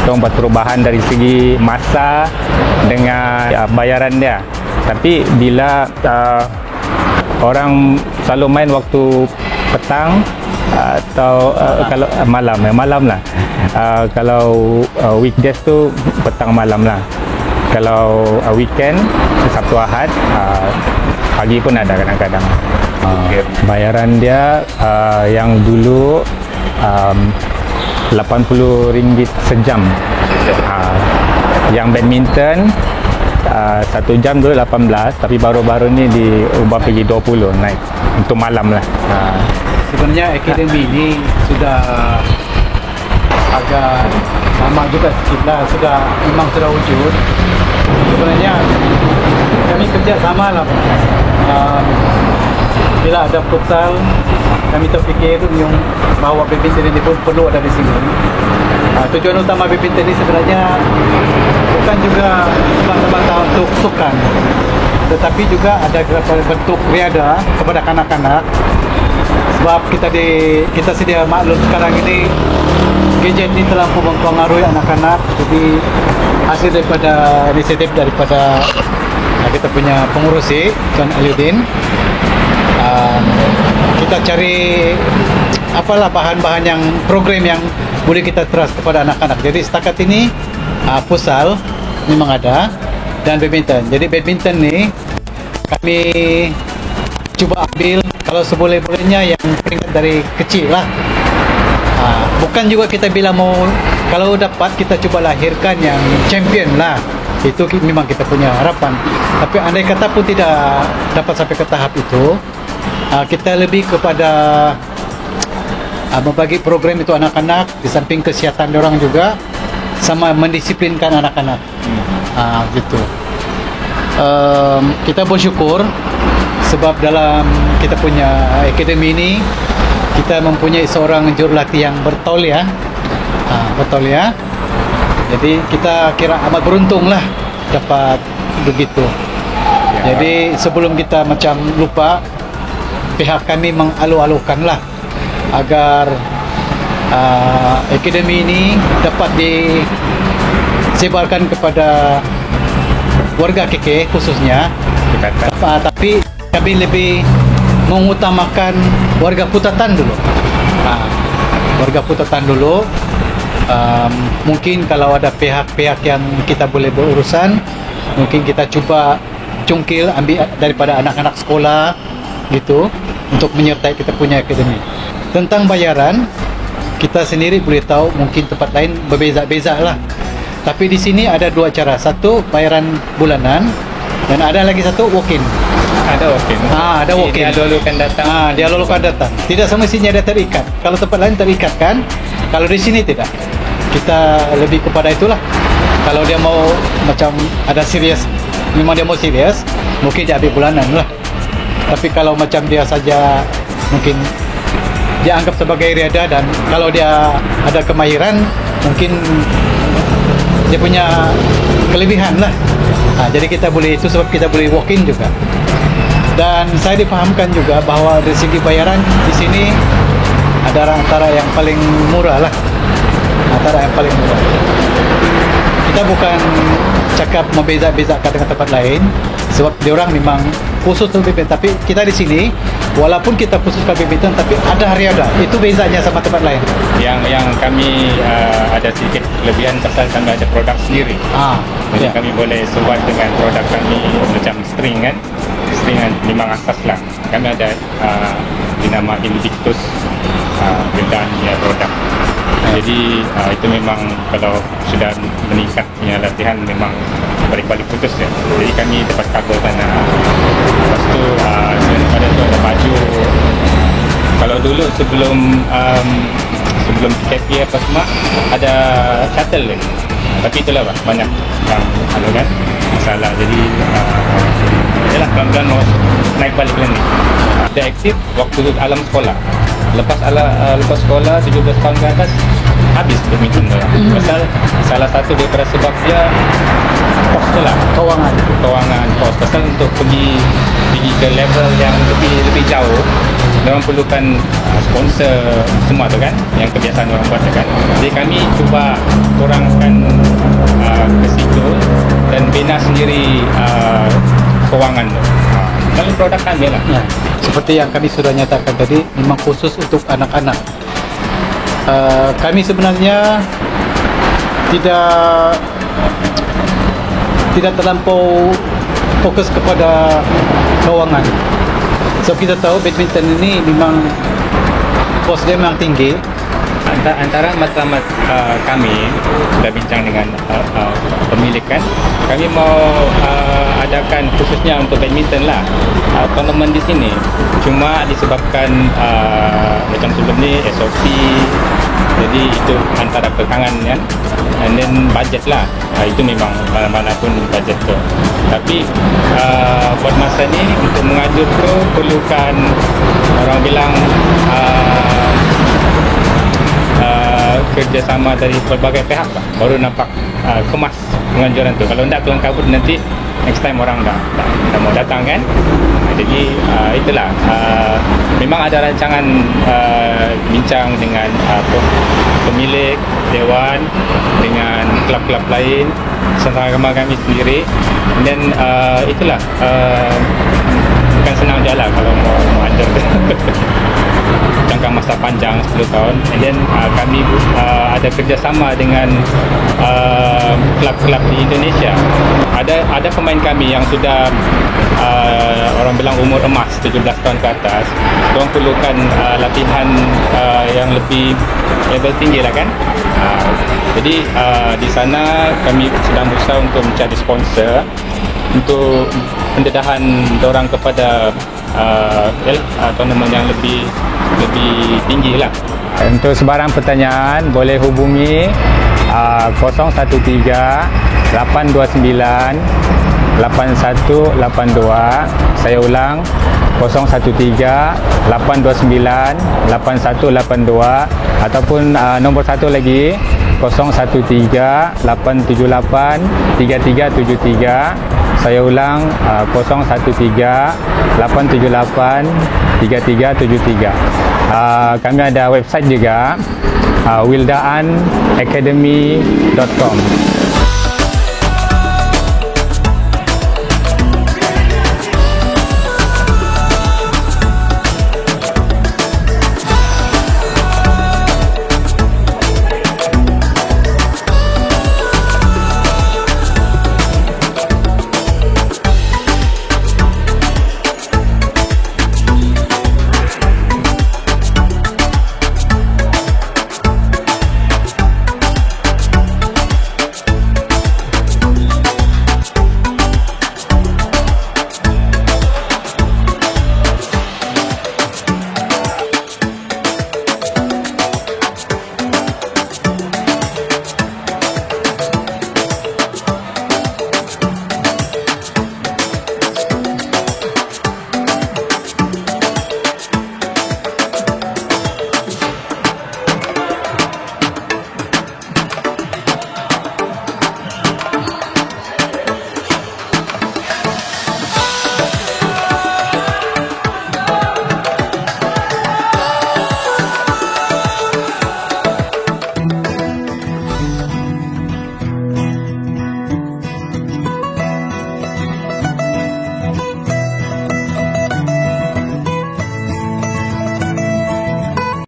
Kita buat perubahan dari segi masa dengan bayaran dia. Tapi bila orang selalu main waktu petang atau kalau malam lah. Kalau weekdays tu petang malam lah. Kalau weekend Sabtu Ahad pagi pun ada kadang-kadang. Bayaran dia yang dulu RM80 sejam. Yang badminton 1 jam dulu 18, tapi baru-baru ni diubah pergi 20 naik untuk malam lah. Sebenarnya akademi ini sudah agak lama juga sikit lah, memang sudah wujud. Sebenarnya kami kerja sama lah. Bila ada futsal, kami terfikir yang bahawa badminton ini pun perlu ada di sini. Tujuan utama badminton ini sebenarnya bukan juga semata-mata untuk sukan, tetapi juga ada bentuk riada kepada kanak-kanak. Sebab kita sedia maklum sekarang ini gadget ini terlampau mempengaruhi anak-anak. Jadi hasil daripada inisiatif daripada kita punya pengurusi Tuan Aliuddin, kita cari apalah bahan-bahan yang program yang boleh kita trust kepada anak-anak. Jadi setakat ini futsal memang ada dan badminton. Jadi badminton ni kami cuba ambil kalau seboleh-bolehnya yang peringkat dari kecil lah. Bukan juga kita bilang mau kalau dapat kita cuba lahirkan yang champion lah. Itu memang kita punya harapan. Tapi andai kata pun tidak dapat sampai ke tahap itu, kita lebih kepada membagi program itu anak-anak di samping kesihatan orang juga sama mendisiplinkan anak-anak. Gitu. Kita bersyukur sebab dalam kita punya akademi ini kita mempunyai seorang jurulatih yang bertauliah. Jadi kita kira amat beruntung lah dapat begitu. Jadi sebelum kita macam lupa, pihak kami mengalu-alukan lah agar akademi ini dapat disebarkan kepada warga KK khususnya. Tapi kami lebih mengutamakan warga Putatan dulu. Warga Putatan dulu. Mungkin kalau ada pihak-pihak yang kita boleh berurusan, mungkin kita cuba cungkil ambil daripada anak-anak sekolah gitu untuk menyertai kita punya akademi. Tentang bayaran, kita sendiri boleh tahu mungkin tempat lain berbeza-beza lah. Tapi di sini ada dua cara. Satu bayaran bulanan dan ada lagi satu walk-in. Ada walk-in. Ada walk-in. Dia lulukan datang. Dia lulukan datang. Tidak semestinya dia terikat. Kalau tempat lain terikat kan. Kalau di sini tidak. Kita lebih kepada itulah. Kalau dia mau macam ada serius, memang dia mau serius, mungkin dia ambil bulanan lah. Tapi kalau macam dia saja mungkin dia anggap sebagai riada, dan kalau dia ada kemahiran mungkin dia punya kelebihan lah. Jadi kita boleh, itu sebab kita boleh walk-in juga. Dan saya dipahamkan juga bahawa dari segi bayaran di sini ada antara yang paling murah lah. Antara yang paling murah. Kita bukan cakap membeza-bezakan dengan tempat lain, sebab diorang memang khusus untuk badminton. Tapi kita di sini, walaupun kita khususkan badminton, tapi ada riada. Itu bezanya sama tempat lain. Yang kami ada sedikit kelebihan pasal kami ada produk sendiri. Jadi kami boleh sesuai dengan produk kami macam string kan. String kan memang asas lah. Kami ada dinama Invictus dan produk. Jadi itu memang kalau sudah meningkat punya latihan memang balik-balik putus ya. Jadi kami dapat cover sana. Lepas tu pada tu ada baju. Kalau dulu sebelum PKP apa semua ada shuttle kan. Tapi itulah banyak yang kan masalah. Jadi yalah pelan-pelan mau naik balik lagi. Dia aktif waktu alam sekolah. Lepas sekolah 17 tahun ke atas habis badminton dia. Pasal salah satu daripada sebab dia pos tu lah, kewangan pos. Pasal untuk pergi ke level yang lebih jauh, orang perlukan sponsor semua tu kan, yang kebiasaan orang buat tu kan. Jadi kami cuba kurangkan ke situ dan bina sendiri kewangan tu. Kalau produk kami lah. Ya, seperti yang kami sudah nyatakan tadi, memang khusus untuk anak-anak. Kami sebenarnya tidak terlampau fokus kepada kewangan. So kita tahu badminton ini memang kos dia memang tinggi. Antara matlamat kami sudah bincang dengan pemilik kan, kami mau adakan khususnya untuk badminton lah tournament di sini. Cuma disebabkan macam sebelum ni SOP, jadi itu antara kekangan kan, and then budget lah, itu memang mana-mana pun budget tu. Tapi buat masa ni untuk mengajar tu perlukan orang bilang kerjasama dari berbagai pihak lah, baru nampak kemas penganjuran tu. Kalau tidak kelang kabut nanti next time orang dah mau datang kan. Jadi itulah, memang ada rancangan bincang dengan pemilik, dewan, dengan klub-klub lain, sama kami sendiri. Dan itulah, bukan senang je lah kalau mau ajar jangka masa panjang 10 tahun. And then kami ada kerjasama dengan klub-klub di Indonesia. Ada pemain kami yang sudah orang bilang umur emas 17 tahun ke atas. Diorang perlukan latihan yang lebih level tinggi lah kan. Jadi di sana kami sedang berusaha untuk mencari sponsor untuk pendedahan diorang kepada tournament yang lebih tinggi lah. Untuk sebarang pertanyaan boleh hubungi 013 829 8182. Saya ulang, 013 829 8182, ataupun nombor satu lagi 013 878 3373. Saya ulang, 013 878 3373. Kami ada website juga, wildaanacademy.com.